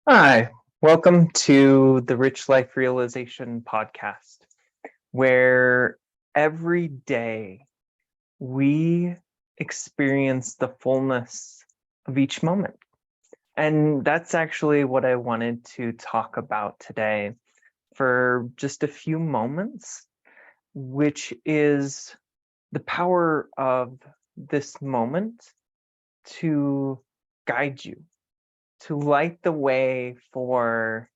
Hi, welcome to the Rich Life Realization podcast, where every day we experience the fullness of each moment. And that's actually what I wanted to talk about today for just a few moments, which is the power of this moment to guide you, to light the way for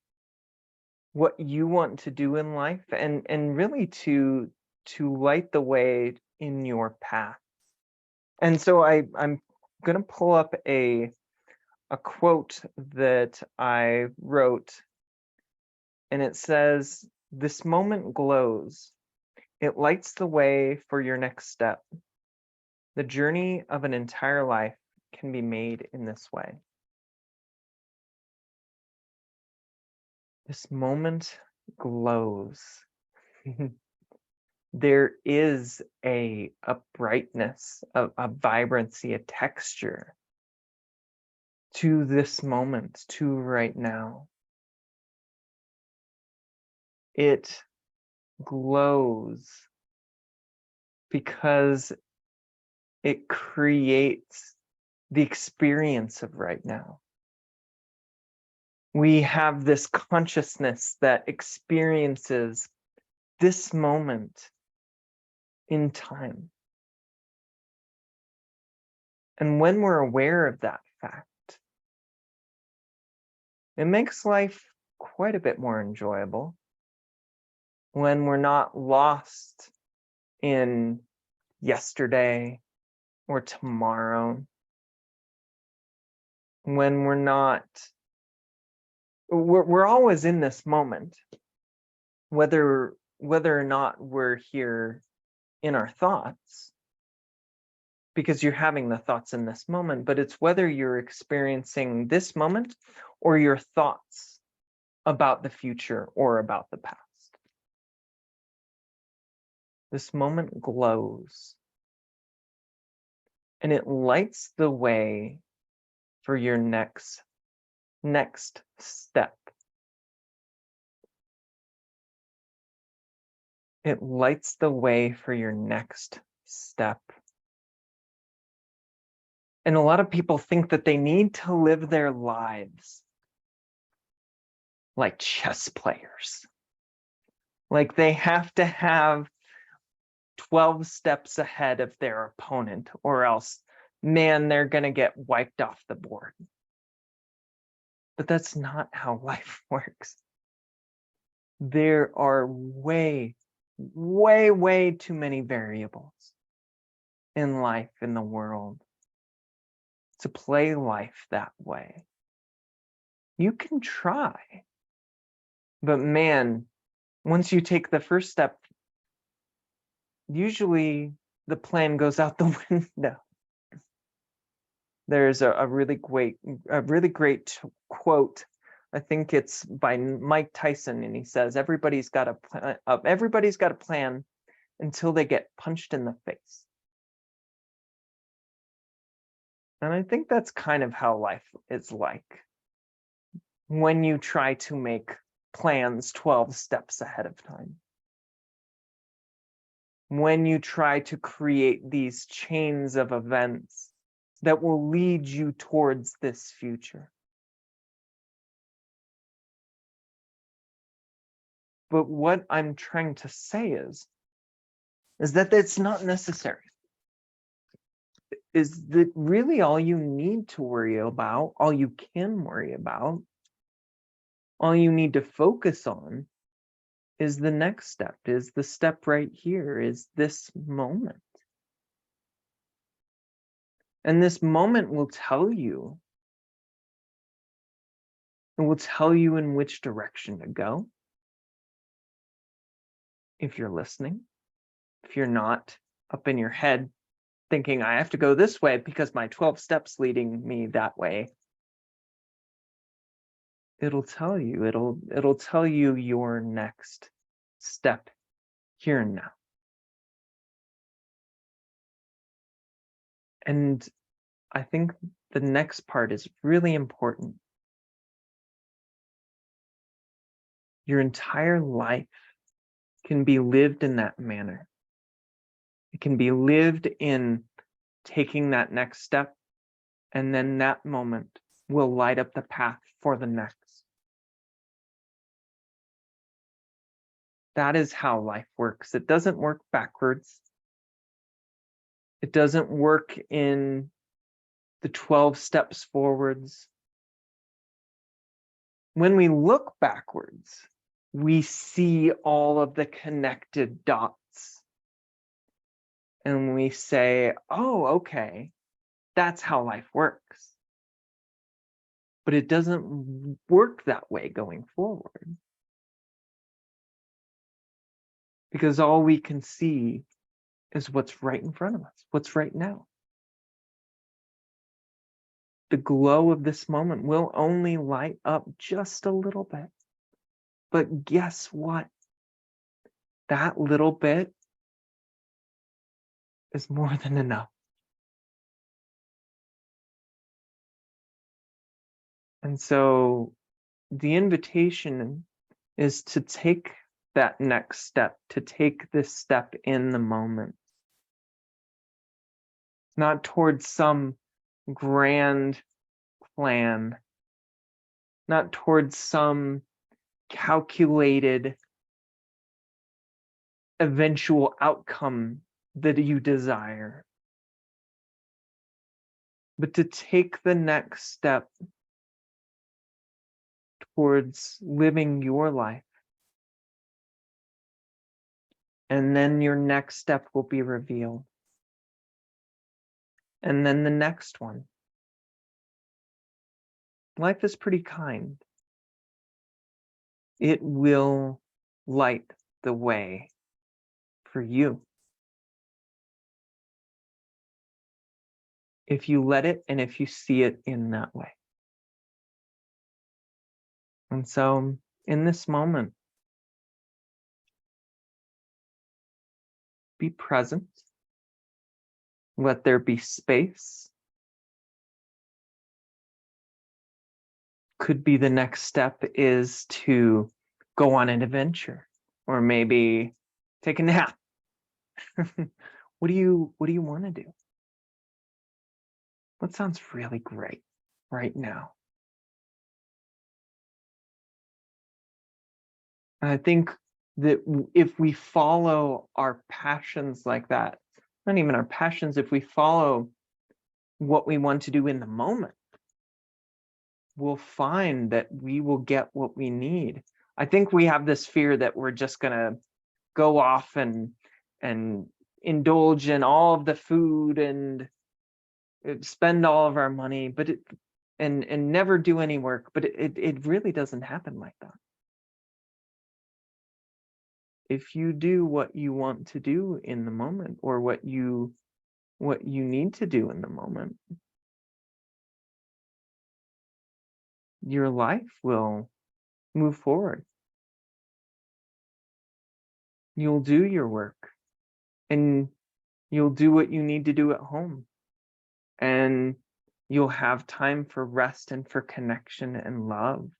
what you want to do in life and really to light the way in your path. And so I'm going to pull up a quote that I wrote, and it says, "This moment glows. It lights the way for your next step. The journey of an entire life can be made in this way." This moment glows. There is a brightness, a vibrancy, a texture to this moment, to right now. It glows because it creates the experience of right now. We have this consciousness that experiences this moment in time. And when we're aware of that fact, it makes life quite a bit more enjoyable when we're not lost in yesterday or tomorrow, when we're always in this moment, whether or not we're here in our thoughts, because you're having the thoughts in this moment, but it's whether you're experiencing this moment or your thoughts about the future or about the past. This moment glows, and it lights the way for your next step. It lights the way for your next step. And a lot of people think that they need to live their lives like chess players. Like they have to have 12 steps ahead of their opponent, or else, man, they're going to get wiped off the board. But that's not how life works. There are way too many variables in life, in the world, to play life that way. You can try, but man, once you take the first step, usually the plan goes out the window. There's a really great quote. I think it's by Mike Tyson, and he says, everybody's got a plan until they get punched in the face. And I think that's kind of how life is like when you try to make plans 12 steps ahead of time. When you try to create these chains of events that will lead you towards this future. But what I'm trying to say is that it's not necessary. Is that really all you need to worry about, all you can worry about, all you need to focus on is the next step, is the step right here, is this moment. And this moment will tell you, it will tell you in which direction to go. If you're listening, if you're not up in your head thinking, I have to go this way because my 12 steps leading me that way. It'll tell you, it'll tell you your next step here and now. And I think the next part is really important. Your entire life can be lived in that manner. It can be lived in taking that next step, and then that moment will light up the path for the next. That is how life works. It doesn't work backwards. It doesn't work in the 12 steps forwards. When we look backwards, we see all of the connected dots. And we say, oh, okay, that's how life works. But it doesn't work that way going forward. Because all we can see is what's right in front of us, what's right now. The glow of this moment will only light up just a little bit. But guess what? That little bit is more than enough. And so the invitation is to take that next step, to take this step in the moment, not towards some grand plan, not towards some calculated eventual outcome that you desire, but to take the next step towards living your life. And then your next step will be revealed. And then the next one. Life is pretty kind. It will light the way for you. If you let it and if you see it in that way. And so in this moment, be present. Let there be space. Could be the next step is to go on an adventure or maybe take a nap. What do you want to do? What sounds really great right now? And I think that if we follow our passions like that, not even our passions, if we follow what we want to do in the moment, we'll find that we will get what we need. I think we have this fear that we're just going to go off and indulge in all of the food and spend all of our money, but and never do any work, but it really doesn't happen like that. If you do what you want to do in the moment, or what you need to do in the moment, your life will move forward. You'll do your work, and you'll do what you need to do at home, and you'll have time for rest and for connection and love.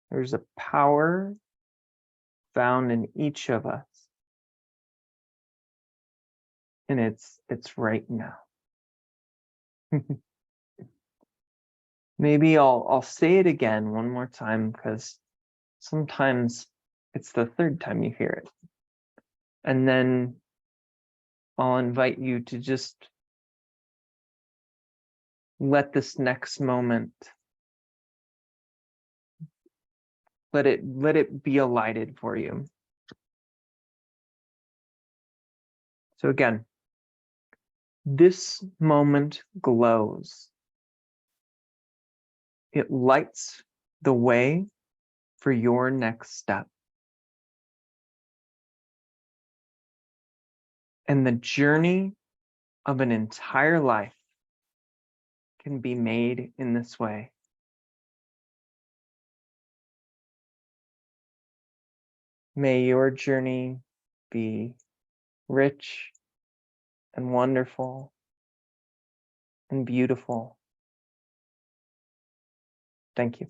There's a power found in each of us, and it's right now. Maybe I'll say it again one more time, because sometimes it's the third time you hear it. And then I'll invite you to just let this next moment, let it be alighted for you. So again, this moment glows. It lights the way for your next step. And the journey of an entire life can be made in this way. May your journey be rich and wonderful and beautiful. Thank you.